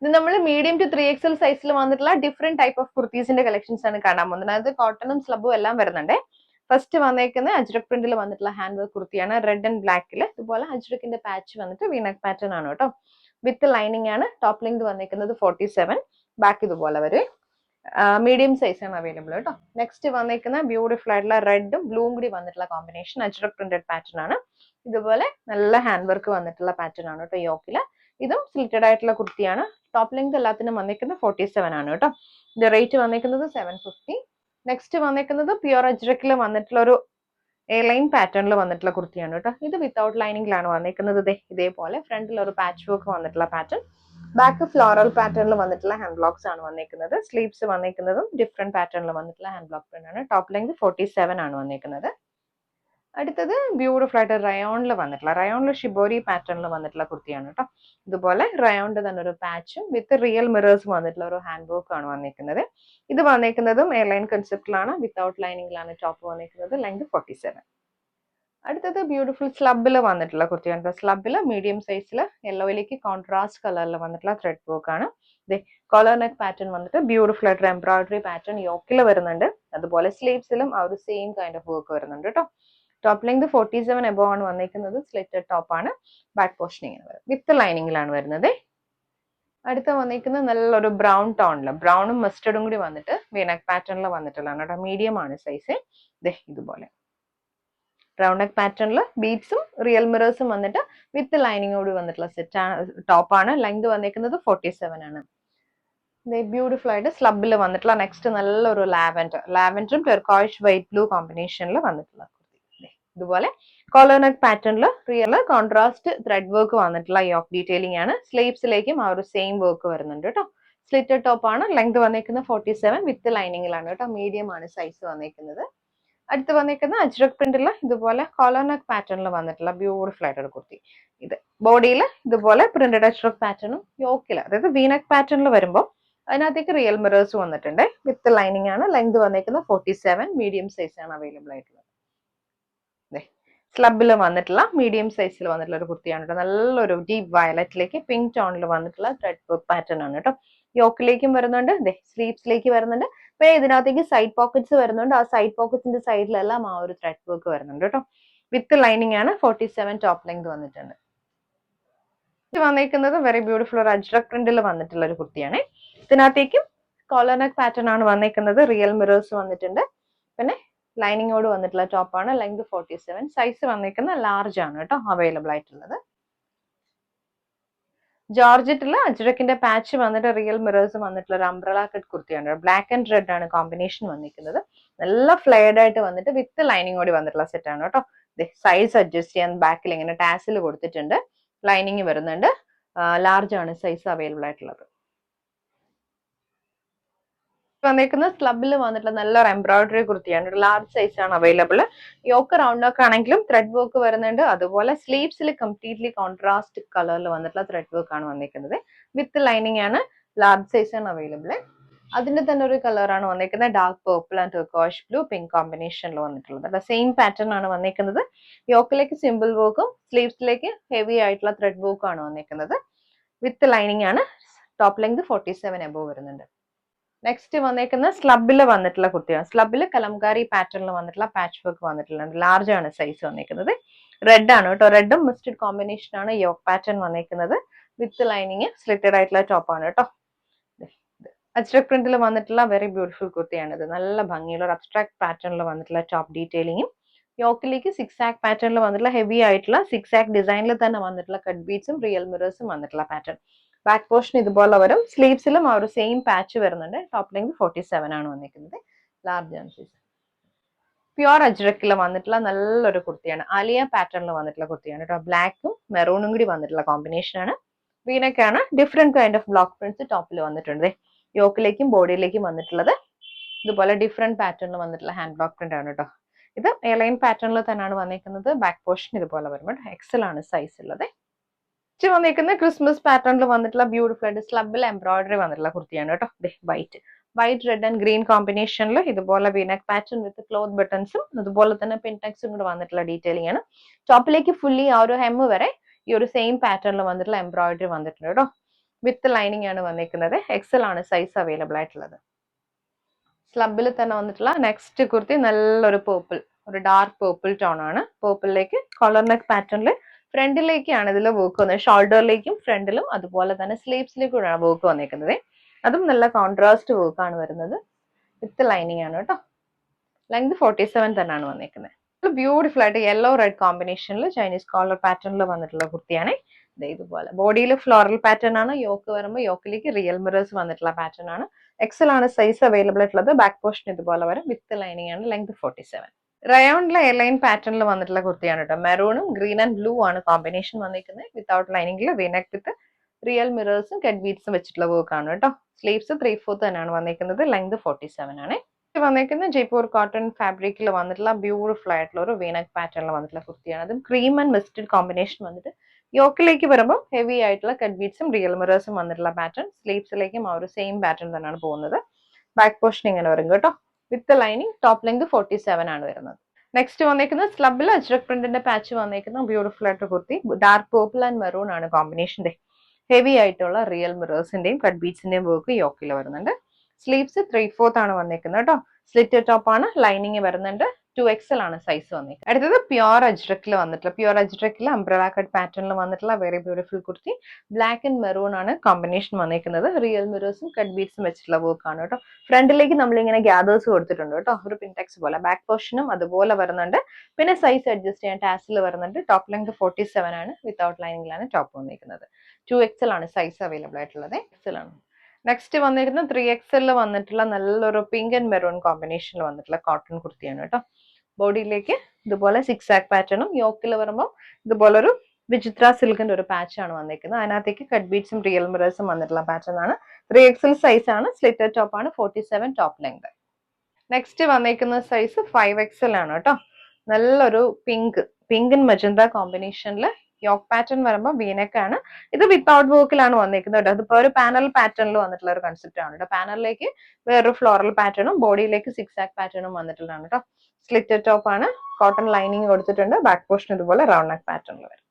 ഇത് നമ്മൾ medium to 3XL സൈസിൽ വന്നിട്ടുള്ള ഡിഫറെന്റ് ടൈപ്പ് ഓഫ് കുർത്തീസിന്റെ കളക്ഷൻസ് ആണ് കാണാൻ പോകുന്നത്. അതായത് കോട്ടണും സ്ലബും എല്ലാം വരുന്നുണ്ട്. ഫസ്റ്റ് വന്നേക്കുന്ന അജ്രക് പ്രിന്റിൽ വന്നിട്ടുള്ള ഹാൻഡ് വർക്ക് കുർത്തിയാണ്. റെഡ് ആൻഡ് ബ്ലാക്കിൽ ഇതുപോലെ അജ്രക്കിന്റെ പാച്ച് വന്നിട്ട് വീനക് പാറ്റേൺ ആണ് കേട്ടോ. വിത്ത് ലൈനിങ് ആണ്. ടോപ്പ് ലെങ്ത് വന്നേക്കുന്നത് 47, ബാക്ക് ഇതുപോലെ വരും. മീഡിയം സൈസ് ആണ് അവൈലബിൾ കേട്ടോ. നെക്സ്റ്റ് വന്നേക്കുന്ന ബ്യൂട്ടിഫുൾ ആയിട്ടുള്ള റെഡും ബ്ലൂവും കൂടി വന്നിട്ടുള്ള കോമ്പിനേഷൻ അജ്രക് പ്രിന്റഡ് പാറ്റേൺ ആണ്. ഇതുപോലെ നല്ല ഹാൻഡ് വർക്ക് വന്നിട്ടുള്ള പാറ്റേൺ ആണ് കേട്ടോ. യോക്കില് ഇതും സ്ലിറ്റഡ് ആയിട്ടുള്ള കുർത്തിയാണ്. ടോപ്പ് ലെങ്ത് എല്ലാത്തിനും വന്നിരിക്കുന്നത് 47 ആണ് കേട്ടോ. ഇത് റേറ്റ് വന്നിരിക്കുന്നത് 750. നെക്സ്റ്റ് വന്നിരിക്കുന്നത് പ്യുർ അജ്രക്കിൽ വന്നിട്ടുള്ള ഒരു എ ലൈൻ പാറ്റേണിൽ വന്നിട്ടുള്ള കുർത്തിയാണ് കേട്ടോ. ഇത് വിത്തൗട്ട് ലൈനിങ്ങിലാണ് വന്നിരിക്കുന്നത്. ഇതേപോലെ ഫ്രണ്ടിൽ ഒരു പാച്ച് വർക്ക് വന്നിട്ടുള്ള പാറ്റേൺ, ബാക്ക് ഫ്ലോറൽ പാറ്റേണിൽ വന്നിട്ടുള്ള ഹാൻഡ് ബ്ലോക്സ് ആണ് വന്നിരിക്കുന്നത്. സ്ലീവ്സ് വന്നിരിക്കുന്നതും ഡിഫറെന്റ് പാറ്റേണിൽ വന്നിട്ടുള്ള ഹാൻഡ് ബ്ലോക്ക് പ്രിന്റ് ആണ്. ടോപ്പ് ലെങ്ത് 47 ആണ് വന്നിരിക്കുന്നത്. അടുത്തത് ബ്യൂട്ടിഫുൾ ആയിട്ട് റയോണിൽ വന്നിട്ടുള്ള ഷിബോരി പാറ്റേണിൽ വന്നിട്ടുള്ള കുർത്തിയാണ് കേട്ടോ. ഇതുപോലെ റയോണിന്റെ തന്നെ ഒരു പാച്ചും വിത്ത് റിയൽ മിറേഴ്സ് വന്നിട്ടുള്ള ഒരു ഹാൻഡ് വർക്ക് ആണ് വന്നിരിക്കുന്നത്. ഇത് വന്നിരിക്കുന്നതും എയർലൈൻ കൺസെപ്റ്റിലാണ്, വിത്തൗട്ട് ലൈനിങ്ങിലാണ് ടോപ്പ് വന്നിരിക്കുന്നത്. ലെങ്ത് 47. അടുത്തത് ബ്യൂട്ടിഫുൾ സ്ലബിൽ വന്നിട്ടുള്ള കുർത്തിയാണ്. സ്ലബിൽ മീഡിയം സൈസിൽ യെല്ലോയിലേക്ക് കോൺട്രാസ്റ്റ് കളറിൽ വന്നിട്ടുള്ള ത്രെഡ് വർക്ക് ആണ്. കോളർ നെക്ക് പാറ്റേൺ വന്നിട്ട് ബ്യൂട്ടിഫുൾ ആയിട്ട് എംബ്രോയിഡറി പാറ്റേൺ യോക്കിൽ വരുന്നുണ്ട്. അതുപോലെ സ്ലീവ്സിലും ആ ഒരു സെയിം കൈൻഡ് ഓഫ് വർക്ക് വരുന്നുണ്ട് കേട്ടോ. ടോപ്പ് ലെങ്ത് 47 എബോ ആണ് വന്നിരിക്കുന്നത്. സ്ലിറ്റഡ് ടോപ്പ് ആണ്. ബാക്ക് പോർഷൻ ഇങ്ങനെ വരും. വിത്ത് ലൈനിങ്ങിലാണ് വരുന്നത്. അടുത്ത വന്നിരിക്കുന്നത് നല്ലൊരു ബ്രൗൺ ടോണില്, ബ്രൗണും മസ്റ്റർഡും കൂടി വന്നിട്ട് വീനക് പാറ്റേണിൽ വന്നിട്ടുള്ളതാണ് കേട്ടോ. മീഡിയം ആണ് സൈസ്. ഇതുപോലെ റൗണ്ട് നെക്ക് പാറ്റേണിൽ ബീഡ്സും റിയൽ മിറേഴ്സും വന്നിട്ട് വിത്ത് ലൈനിങ്ങോട് വന്നിട്ടുള്ള ടോപ്പ് ആണ്. ലെങ്ത് വന്നിരിക്കുന്നത് 47 ആണ്. ബ്യൂട്ടിഫുൾ ആയിട്ട് സ്ലബിൽ വന്നിട്ടുള്ള നെക്സ്റ്റ് നല്ലൊരു ലാവൻഡറും ടെർക്കോയിഷ് വൈറ്റ് ബ്ലൂ കോമ്പിനേഷനിൽ വന്നിട്ടുള്ള ഇതുപോലെ കോളർ നെക്ക് പാറ്റേണിൽ റിയൽ കോൺട്രാസ്റ്റ് ത്രെഡ് വർക്ക് വന്നിട്ടുള്ള യോക്ക് ഡീറ്റെയിലിംഗ് ആണ്. സ്ലീവ്സിലേക്കും ആ ഒരു സെയിം വർക്ക് വരുന്നുണ്ട് കേട്ടോ. സ്ലിറ്റഡ് ടോപ്പ് ആണ്. ലെങ്ത് വന്നിരിക്കുന്നത് 47 വിത്ത് ലൈനിങ്ങിലാണ് കേട്ടോ. മീഡിയം ആണ് സൈസ് വന്നിരിക്കുന്നത്. അടുത്ത് വന്നിരിക്കുന്ന അജ്രക് പ്രിന്റിൽ ഇതുപോലെ കോളർ നെക്ക് പാറ്റേണിൽ വന്നിട്ടുള്ള ബ്യൂട്ടിഫുൾ ആയിട്ടൊരു കുർത്തി. ഇത് ബോഡിയിൽ ഇതുപോലെ പ്രിന്റഡ് അജ്രക് പാറ്റേണും യോക്കിൽ, അതായത് വീനക് പാറ്റേണിൽ വരുമ്പോൾ അതിനകത്തേക്ക് റിയൽ മിറേഴ്സ് വന്നിട്ടുണ്ട്. വിത്ത് ലൈനിങ് ആണ്. ലെങ്ത് വന്നിരിക്കുന്നത് 47, മീഡിയം സൈസ് ആണ് അവൈലബിൾ ആയിട്ടുള്ളത്. സ്ലബിൽ വന്നിട്ടുള്ള മീഡിയം സൈസിൽ വന്നിട്ടുള്ള ഒരു കുർത്തിയാണ് കേട്ടോ. നല്ലൊരു ഡീപ് വയലറ്റിലേക്ക് പിങ്ക് ടോണിൽ വന്നിട്ടുള്ള ത്രെഡ് വർക്ക് പാറ്റേൺ ആണ് കേട്ടോ. യോക്കിലേക്കും വരുന്നുണ്ട്, സ്ലീവ്സിലേക്ക് വരുന്നുണ്ട്. പിന്നെ ഇതിനകത്തേക്ക് സൈഡ് പോക്കറ്റ്സ് വരുന്നുണ്ട്. ആ സൈഡ് പോക്കറ്റ്സിന്റെ സൈഡിലെല്ലാം ആ ഒരു ത്രെഡ് വർക്ക് വരുന്നുണ്ട് കേട്ടോ. വിത്ത് ലൈനിങ് ആണ്. 47 ടോപ്പ് ലെങ്ത് വന്നിട്ടുണ്ട്. ഇത് വന്നിരിക്കുന്നത് വെരി ബ്യൂട്ടിഫുൾ ഒരു അജ്രക് പ്രിന്റിൽ വന്നിട്ടുള്ള ഒരു കുർത്തിയാണ്. ഇതിനകത്തേക്കും കോളർ നെക്ക് പാറ്റേൺ ആണ് വന്നിരിക്കുന്നത്. റിയൽ മിറേഴ്സ് വന്നിട്ടുണ്ട്. പിന്നെ ലൈനിങ്ങോട് വന്നിട്ടുള്ള ടോപ്പാണ്. ലെങ്ത് 47. സൈസ് വന്നിരിക്കുന്ന ലാർജ് ആണ് കേട്ടോ അവൈലബിൾ ആയിട്ടുള്ളത്. ജോർജറ്റില് അജ്രക്കിന്റെ പാച്ച് വന്നിട്ട് റിയൽ മിറേഴ്സ് വന്നിട്ടുള്ള ഒരു അംബ്രല കട്ട് കുർത്തിയാണ്. ബ്ലാക്ക് ആൻഡ് റെഡ് ആണ് കോമ്പിനേഷൻ വന്നിരിക്കുന്നത്. നല്ല ഫ്ലെയർഡ് ആയിട്ട് വന്നിട്ട് വിത്ത് ലൈനിങ്ങോട് വന്നിട്ടുള്ള സെറ്റ് ആണ് കേട്ടോ. സൈസ് അഡ്ജസ്റ്റ് ചെയ്യാൻ ബാക്കിൽ ഇങ്ങനെ ടാസിൽ കൊടുത്തിട്ടുണ്ട്. ലൈനിങ് വരുന്നുണ്ട്. ലാർജ് ആണ് സൈസ് അവൈലബിൾ ആയിട്ടുള്ളത്. വന്നിരിക്കുന്ന സ്ലബിൽ വന്നിട്ടുള്ള നല്ലൊരു എംബ്രോയിഡറി കുർത്തിയാണ്. ലാർജ് സൈസ് ആണ് അവൈലബിൾ. യോക്ക് റൗണ്ട് നെക്ക് ആണെങ്കിലും ത്രെഡ് വർക്ക് വരുന്നുണ്ട്. അതുപോലെ സ്ലീവ്സിൽ കംപ്ലീറ്റ്ലി കോൺട്രാസ്റ്റ് കളറിൽ വന്നിട്ടുള്ള ത്രെഡ് വർക്ക് ആണ് വന്നിരിക്കുന്നത്. വിത്ത് ലൈനിങ് ആണ്. ലാർജ് സൈസ് ആണ് അവൈലബിൾ. അതിന്റെ തന്നെ ഒരു കളറാണ് വന്നിരിക്കുന്നത്. Dark purple and turquoise blue pink കോമ്പിനേഷനിൽ വന്നിട്ടുള്ളത്. സെയിം പാറ്റേൺ ആണ് വന്നിരിക്കുന്നത്. യോക്കിലേക്ക് സിമ്പിൾ വർക്കും സ്ലീവ്സിലേക്ക് ഹെവി ആയിട്ടുള്ള ത്രെഡ് വർക്കും ആണ് വന്നിരിക്കുന്നത്. വിത്ത് ലൈനിങ് ആണ്. ടോപ്പ് ലെങ്ത് 47 എബോ വരുന്നുണ്ട്. നെക്സ്റ്റ് വന്നേക്കുന്ന സ്ലബിൽ വന്നിട്ടുള്ള കുർത്തിയാണ്. സ്ലബിൽ കലംകാരി പാറ്റേണിൽ വന്നിട്ടുള്ള പാച്ച് വർക്ക് വന്നിട്ടുള്ളത്. ലാർജ് ആണ് സൈസ് വന്നിരിക്കുന്നത്. റെഡ് ആണ് കേട്ടോ. റെഡും മിസ്റ്റഡ് കോമ്പിനേഷൻ ആണ് യോക്ക് പാറ്റേൺ വന്നിരിക്കുന്നത്. വിത്ത് ലൈനിങ് സ്ലിറ്റഡ് ആയിട്ടുള്ള ടോപ്പ് ആണ് കേട്ടോ. അജ്രക് പ്രിന്റിൽ വന്നിട്ടുള്ള വെരി ബ്യൂട്ടിഫുൾ കുർത്തിയാണ് ഇത്. നല്ല ഭംഗിയുള്ള ഒരു അബ്സ്ട്രാക്ട് പാറ്റേണിൽ വന്നിട്ടുള്ള ടോപ്പ് ഡീറ്റെയിലിങ്ങും യോക്കിലേക്ക് 6 ആക്ക് പാറ്റേണിൽ വന്നിട്ടുള്ള ഹെവി ആയിട്ടുള്ള 6 ആക്ക് ഡിസൈനിൽ തന്നെ വന്നിട്ടുള്ള കട്ട് ബീഡ്സും റിയൽ മിറേഴ്സും വന്നിട്ടുള്ള പാറ്റേൺ. ബാക്ക് പോർഷൻ ഇതുപോലെ വരും. സ്ലീവ്സിലും ആ ഒരു സെയിം പാച്ച് വരുന്നുണ്ട്. ടോപ്പ് ലെങ്ത് 47 ആണ് വന്നിരിക്കുന്നത്. ലാർജ് ആണ് സൈസ്. പ്യുർ അജ്രക്കിൽ വന്നിട്ടുള്ള നല്ലൊരു കുർത്തിയാണ്. ആലിയ പാറ്റേണിൽ വന്നിട്ടുള്ള കുർത്തിയാണ് കേട്ടോ. ബ്ലാക്കും മെറൂണും കൂടി വന്നിട്ടുള്ള കോമ്പിനേഷൻ ആണ്. വീനക്കാണ്. Different kind of block prints ടോപ്പിൽ വന്നിട്ടുണ്ട്. യോക്കിലേക്കും ബോഡിയിലേക്കും വന്നിട്ടുള്ളത്. ഇതുപോലെ ഡിഫറെന്റ് പാറ്റേണിൽ വന്നിട്ടുള്ള ഹാൻഡ് ബ്ലോക്ക് പ്രിന്റ് ആണ് കേട്ടോ. ഇത് എയർലൈൻ പാറ്റേണിൽ തന്നെയാണ് വന്നിരിക്കുന്നത്. ബാക്ക് പോർഷൻ ഇതുപോലെ വരുമ്പോൾ എക്സൽ ആണ് സൈസ് ഉള്ളത്. വന്നിരിക്കുന്നത് ക്രിസ്മസ് പാറ്റേണിൽ വന്നിട്ടുള്ള ബ്യൂട്ടിഫുൾ ആയിട്ട് സ്ലബിൽ എംബ്രോയിഡറി വന്നിട്ടുള്ള കുർത്തിയാണ് കേട്ടോ. വൈറ്റ് റെഡ് ആൻഡ് ഗ്രീൻ കോമ്പിനേഷനിൽ ഇതുപോലെ വീനക് പാറ്റേൺ വിത്ത് ക്ലോത്ത് ബട്ടൺസും അതുപോലെ തന്നെ പിൻടെക്സും കൂടെ വന്നിട്ടുള്ള ഡീറ്റെയിലിംഗ് ആണ്. ടോപ്പിലേക്ക് ഫുള്ളി ആ ഒരു ഹെമ്മ് വരെ ഈ ഒരു സെയിം പാറ്റേണിൽ വന്നിട്ടുള്ള എംബ്രോയിഡറി വന്നിട്ടുണ്ട് കേട്ടോ. വിത്ത് ലൈനിങ് ആണ് വന്നിരിക്കുന്നത്. എക്സൽ ആണ് സൈസ് അവൈലബിൾ ആയിട്ടുള്ളത്. സ്ലബിൽ തന്നെ വന്നിട്ടുള്ള നെക്സ്റ്റ് കുർത്തി നല്ലൊരു പേർപ്പിൾ, ഒരു ഡാർക്ക് പേർപ്പിൾ ടോൺ ആണ്. പേർപ്പിളിലേക്ക് കോളർ നെക്ക് പാറ്റേണിൽ ഫ്രണ്ടിലേക്കാണ് ഇതിൽ വർക്ക് വന്നത്. ഷോൾഡറിലേക്കും ഫ്രണ്ടിലും അതുപോലെ തന്നെ സ്ലീവ്സിലേക്കും വർക്ക് വന്നിരിക്കുന്നത്. അതും നല്ല കോൺട്രാസ്റ്റ് വർക്ക് ആണ് വരുന്നത്. വിത്ത് ലൈനിങ് ആണ് കേട്ടോ. ലെങ്ത് 47 തന്നെയാണ് വന്നിരിക്കുന്നത്. ബ്യൂട്ടിഫുൾ ആയിട്ട് യെല്ലോ റെഡ് കോമ്പിനേഷനിൽ ചൈനീസ് കോളർ പാറ്റേണിൽ വന്നിട്ടുള്ള കുർത്തിയാണ്. ഇതുപോലെ ബോഡിയിൽ ഫ്ലോറൽ പാറ്റേൺ ആണ്. യോക്ക് വരുമ്പോൾ യോക്കിലേക്ക് റിയൽ മിറേഴ്സ് വന്നിട്ടുള്ള പാറ്റേൺ ആണ്. എക്സൽ ആണ് സൈസ് അവൈലബിൾ ആയിട്ടുള്ളത്. ബാക്ക് പോർഷൻ ഇതുപോലെ വരും. വിത്ത് ലൈനിങ് ആണ്. ലെങ്ത് 47. റയോണിലെ എയർലൈൻ പാറ്റേണിൽ വന്നിട്ടുള്ള കുർത്തിയാണ് കേട്ടോ. മെറൂണും ഗ്രീൻ ആൻഡ് ബ്ലൂ ആണ് കോമ്പിനേഷൻ വന്നിരിക്കുന്നത്. വിത്തൗട്ട് ലൈനിങ്ങിൽ വീനെക്ക് വിത്ത് റിയൽ മിറേഴ്സും കട്ട് ബീഡ്സും വെച്ചിട്ടുള്ള വർക്ക് ആണ് കേട്ടോ. സ്ലീവ്സ് 3/4 തന്നെയാണ് വന്നിരിക്കുന്നത്. ലെങ്ത് 47 ആണ്. വന്നിരിക്കുന്ന ജയ്പൂർ കോട്ടൺ ഫാബ്രിക്കിൽ വന്നിട്ടുള്ള ബ്യൂട്ടിഫുൾ ആയിട്ടുള്ള ഒരു വീനക്ക് പാറ്റേണിൽ വന്നിട്ടുള്ള കുർത്തിയാണ്. അതും ക്രീം ആൻഡ് മിസ്റ്റഡ് കോമ്പിനേഷൻ വന്നിട്ട് യോക്കിലേക്ക് വരുമ്പോൾ ഹെവി ആയിട്ടുള്ള കട്ട് ബീഡ്സും റിയൽ മിറേഴ്സും വന്നിട്ടുള്ള പാറ്റേൺ. സ്ലീവ്സിലേക്കും ആ ഒരു സെയിം പാറ്റേൺ തന്നെയാണ് പോകുന്നത്. ബാക്ക് പോർഷൻ ഇങ്ങനെ വരും കേട്ടോ. With lining. ടോപ്പ് ലെങ്ത് 47 ആണ് വരുന്നത്. നെക്സ്റ്റ് വന്നിരിക്കുന്നത് സ്ലബിൽ അജ്രക് പ്രിന്റിന്റെ പാച്ച് വന്നിരിക്കുന്ന ബ്യൂട്ടിഫുൾ ആയിട്ട് kurti. Dark purple and maroon ആണ് കോമ്പിനേഷന്റെ. ഹെവി ആയിട്ടുള്ള റിയൽ മിറേഴ്സിന്റെയും കട്ട് ബീഡ്സിന്റെയും വർക്ക് യോക്കിൽ വരുന്നുണ്ട്. സ്ലീവ്സ് 3/4 ആണ് വന്നിരിക്കുന്നത് കേട്ടോ. സ്ലിറ്റ് ടോപ്പ് ആണ്. ലൈനിങ് വരുന്നുണ്ട്. 2XL ആണ് സൈസ് വന്നിരിക്കുന്നത്. അടുത്തത് പ്യുർ അജ്രക്കിൽ വന്നിട്ടുള്ള പ്യുർ അജ്രക്കിൽ അംബ്രല കട്ട് പാറ്റേണിൽ വന്നിട്ടുള്ള very beautiful kurti. Black and maroon ആണ് കോമ്പിനേഷൻ വന്നിരിക്കുന്നത്. റിയൽ മിറേഴ്സും കട്ട് ബീഡ്സും വെച്ചിട്ടുള്ള വർക്ക് ആണ് കേട്ടോ. ഫ്രണ്ടിലേക്ക് നമ്മൾ ഇങ്ങനെ ഗ്യാദേഴ്സ് കൊടുത്തിട്ടുണ്ട് കേട്ടോ. ഒരു പിൻടെക്സ് പോലെ. ബാക്ക് പോർഷനും അതുപോലെ വരുന്നുണ്ട്. പിന്നെ സൈസ് അഡ്ജസ്റ്റ് ചെയ്യാൻ ടാസിൽ വരുന്നുണ്ട്. ടോപ്പ് ലെങ്ത് 47 ആണ്. വിത്തൗട്ട് ലൈനിങ്ങിലാണ് ടോപ്പ് വന്നിരിക്കുന്നത്. 2XL ആണ് സൈസ് അവൈലബിൾ ആയിട്ടുള്ളത്. എക്സൽ ആണ്. നെക്സ്റ്റ് വന്നിരുന്ന 3XL വന്നിട്ടുള്ള നല്ലൊരു പിങ്ക് ആൻഡ് മെറൂൺ കോമ്പിനേഷനിൽ വന്നിട്ടുള്ള കോട്ടൺ കുർത്തിയാണ് കേട്ടോ. ബോഡിയിലേക്ക് ഇതുപോലെ സിക്സ് ആക്ക് പാറ്റേണും യോക്കിൽ വരുമ്പോൾ ഇതുപോലൊരു വിചിത്ര സിൽക്കിന്റെ ഒരു പാച്ച് ആണ് വന്നിരിക്കുന്നത്. അതിനകത്തേക്ക് കട്ട് ബീഡ്സും റിയൽ മിറേഴ്സും വന്നിട്ടുള്ള പാറ്റേൺ ആണ്. 3XL സൈസ് ആണ്. സ്ലിറ്റഡ് ടോപ്പ് ആണ്. 47 ടോപ്പ് ലെങ്ത്. നെക്സ്റ്റ് വന്നിരിക്കുന്ന സൈസ് 5XL ആണ് കേട്ടോ. നല്ലൊരു പിങ്ക് ആൻഡ് മജന്ത കോമ്പിനേഷനിൽ യോക്ക് പാറ്റേൺ വരുമ്പോൾ വീനെക്ക് ആണ്. ഇത് വിത്തൗട്ട് വർക്കിലാണ് വന്നിരിക്കുന്നത് കേട്ടോ. അതിപ്പോ ഒരു പാനൽ പാറ്റേണിൽ വന്നിട്ടുള്ള ഒരു കൺസെപ്റ്റ് ആണ് കേട്ടോ. പാനലിലേക്ക് വേറൊരു ഫ്ലോറൽ പാറ്റേണും ബോഡിയിലേക്ക് സിക്സ് ആക്ക് പാറ്റേണും വന്നിട്ടുള്ളതാണ് കേട്ടോ. സ്ലിറ്റഡ് ടോപ്പ് ആണ്. കോട്ടൺ ലൈനിങ് കൊടുത്തിട്ടുണ്ട്. ബാക്ക് പോർഷൻ ഇതുപോലെ റൗണ്ട് നെക്ക് പാറ്റേണിൽ വരും.